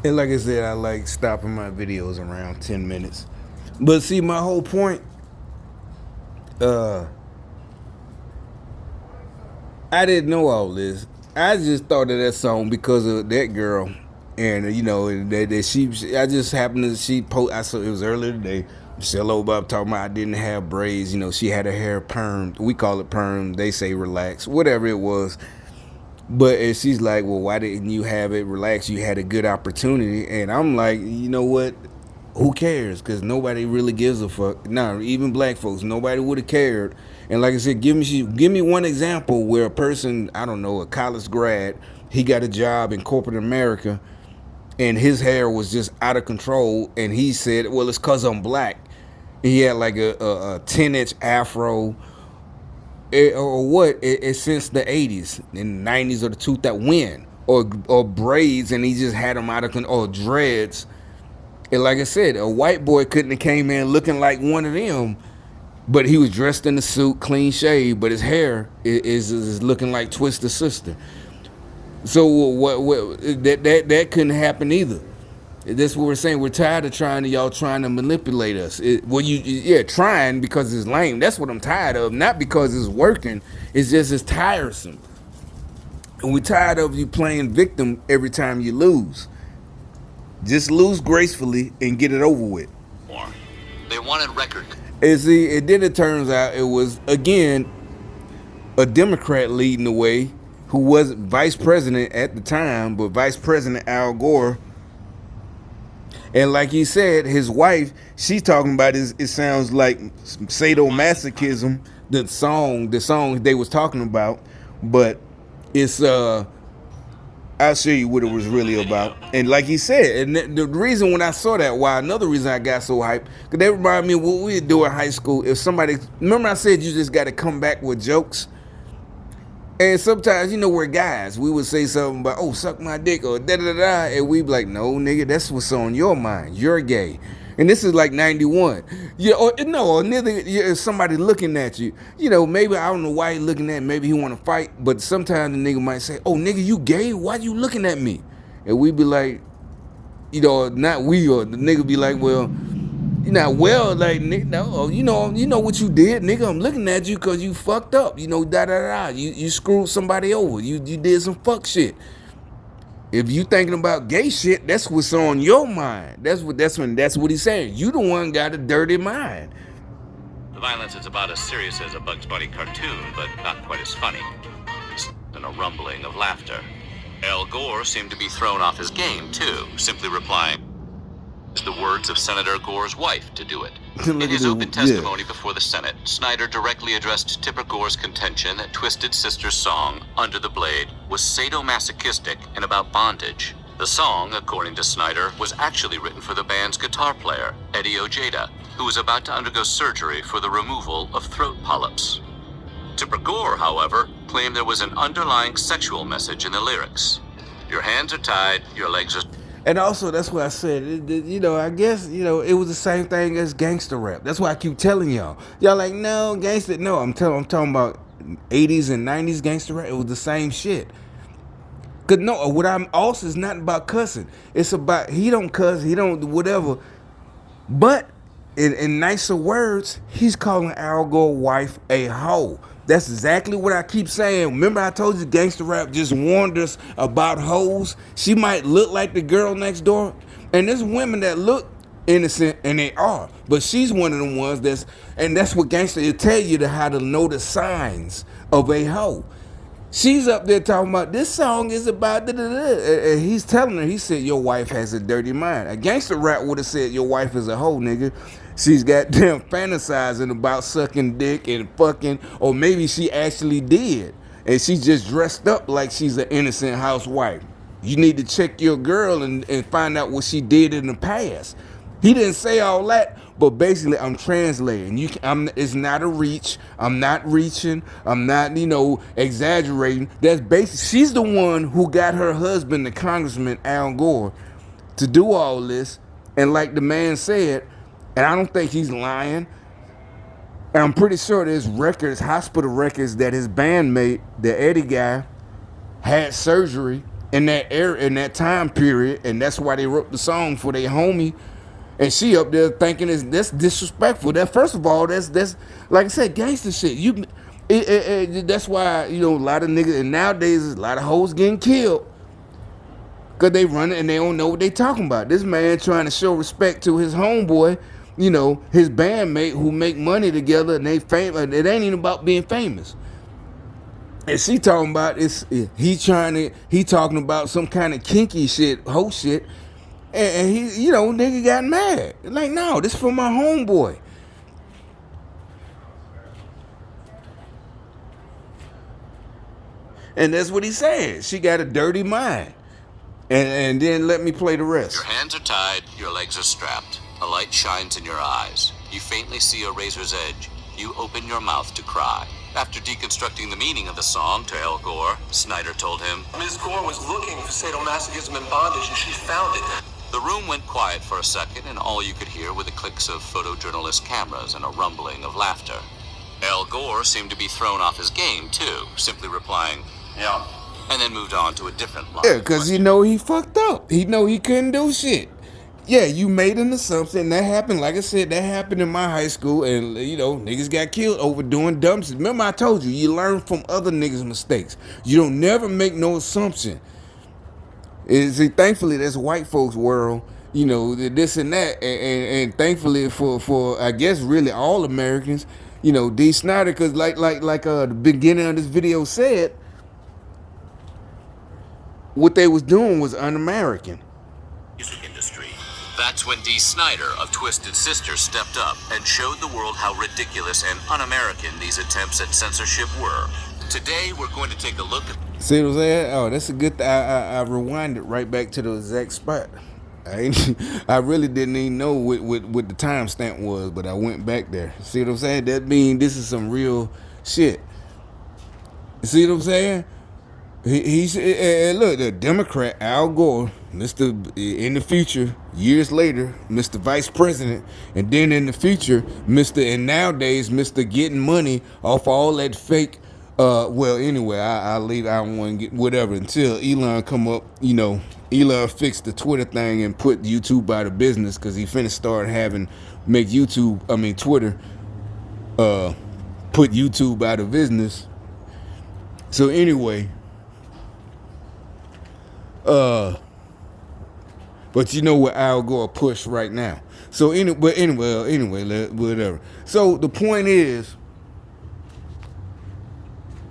And like I said, I like stopping my videos around 10 minutes. But see, my whole point, uh, I didn't know all this. I just thought of that song because of that girl, and that she. I just happened to she post. I saw it was earlier today. Michelle Obama talking about I didn't have braids. She had her hair permed. We call it perm. They say relax, whatever it was. But and she's like, well, why didn't you have it relaxed? You had a good opportunity. And I'm like, you know what? Who cares? Because nobody really gives a fuck. Nah, even black folks, nobody would have cared. And like I said, give me one example where a person, I don't know, a college grad, he got a job in corporate America, and his hair was just out of control, and he said, well, it's because I'm black. He had like a 10-inch afro, or what? It's since the 80s and 90s or the 2000 when, or braids, and he just had them out of control, or dreads. And like I said, a white boy couldn't have came in looking like one of them, but he was dressed in a suit, clean shaved, but his hair is looking like Twister's sister. So what that couldn't happen either. That's what we're saying. We're tired of y'all trying to manipulate us. Trying because it's lame. That's what I'm tired of. Not because it's working. It's just it's tiresome. And we're tired of you playing victim every time you lose. Just lose gracefully and get it over with. They wanted record. And see, and then it turns out it was again a Democrat leading the way, who was vice president at the time, but Vice President Al Gore. And like he said, his wife, she's talking about it sounds like sadomasochism, the song they was talking about, but it's I'll show you what it was really about. And like he said, and the reason when I saw that, another reason I got so hyped, because that reminded me of what we would do in high school. If somebody, remember I said you just got to come back with jokes? And sometimes, we're guys, we would say something about, oh, suck my dick, or da-da-da-da, and we'd be like, no, nigga, that's what's on your mind. You're gay. And this is like 91. Yeah, or no, or nigga, somebody looking at you. Maybe, I don't know why he looking at me, maybe he want to fight, but sometimes the nigga might say, oh, nigga, you gay? Why you looking at me? And we'd be like, not we, or the nigga be like, well, like, nigga, no, you know what you did, nigga. I'm looking at you because you fucked up, da da da. You screwed somebody over. You did some fuck shit. If you thinking about gay shit, that's what's on your mind. That's what he's saying. You the one got a dirty mind. The violence is about as serious as a Bugs Bunny cartoon, but not quite as funny. And a rumbling of laughter. Al Gore seemed to be thrown off his game, too, simply replying the words of Senator Gore's wife to do it. In his open testimony before the Senate, Snyder directly addressed Tipper Gore's contention that Twisted Sister's song, Under the Blade, was sadomasochistic and about bondage. The song, according to Snyder, was actually written for the band's guitar player, Eddie Ojeda, who was about to undergo surgery for the removal of throat polyps. Tipper Gore, however, claimed there was an underlying sexual message in the lyrics. Your hands are tied, your legs are... And also, that's what I said. I guess, it was the same thing as gangster rap. That's why I keep telling y'all. Y'all like, no, gangster. No, I'm talking about 80s and 90s gangster rap. It was the same shit. Cause no, what I'm also is not about cussing. It's about he don't cuss, he don't whatever. But in nicer words, he's calling Al Gore's wife a hoe. That's exactly what I keep saying. Remember I told you gangster rap just warned us about hoes? She might look like the girl next door. And there's women that look innocent, and they are. But she's one of the ones that's what gangster will tell you how to know the signs of a hoe. She's up there talking about this song is about da-da-da. And he's telling her, he said, your wife has a dirty mind. A gangster rap would have said your wife is a hoe, nigga. She's goddamn fantasizing about sucking dick and fucking, or maybe she actually did. And she just dressed up like she's an innocent housewife. You need to check your girl and find out what she did in the past. He didn't say all that, but basically I'm translating. It's not a reach. I'm not reaching. I'm not, exaggerating. That's basically, she's the one who got her husband, the Congressman Al Gore, to do all this. And like the man said, and I don't think he's lying, and I'm pretty sure there's hospital records that his bandmate, the Eddie guy, had surgery in that era, in that time period, and that's why they wrote the song for their homie. And she up there thinking that's disrespectful. That first of all, that's like I said, gangster shit. That's why a lot of niggas and nowadays a lot of hoes getting killed because they run it and they don't know what they talking about. This man trying to show respect to his homeboy, his bandmate who make money together and they famous. It ain't even about being famous. And she talking about he talking about some kind of kinky shit, hoe shit, and he, nigga got mad. Like, no, this for my homeboy. And that's what he said. She got a dirty mind. And then let me play the rest. Your hands are tied, your legs are strapped. A light shines in your eyes. You faintly see a razor's edge. You open your mouth to cry. After deconstructing the meaning of the song to Al Gore, Snyder told him, Ms. Gore was looking for sadomasochism and bondage, and she found it. The room went quiet for a second, and all you could hear were the clicks of photojournalist cameras and a rumbling of laughter. Al Gore seemed to be thrown off his game, too, simply replying, "Yeah," and then moved on to a different line. Yeah, because he fucked up. He couldn't do shit. Yeah, you made an assumption. That happened, like I said, that happened in my high school, and niggas got killed over doing dumb shit. Remember I told you learn from other niggas' mistakes. You don't never make no assumption. See, thankfully that's white folks' world, this and that, and thankfully for I guess really all Americans, D. Snyder, because like the beginning of this video said, what they was doing was un-American. Music industry. That's when Dee Snider of Twisted Sister stepped up and showed the world how ridiculous and un-American these attempts at censorship were. Today, we're going to take a look at... See what I'm saying? Oh, that's a good I rewinded right back to the exact spot. I really didn't even know what the timestamp was, but I went back there. See what I'm saying? That means this is some real shit. See what I'm saying? He's look, the Democrat Al Gore, in the future, years later, Mr. Vice President, and then in the future, and nowadays, Mr. getting money off all that fake. Well, anyway, I'll leave. I don't want to get whatever until Elon come up. Elon fixed the Twitter thing and put YouTube out of business because he finna start make Twitter, put YouTube out of business. So anyway. But you know what Al Gore push right now. So anyway, whatever. So the point is,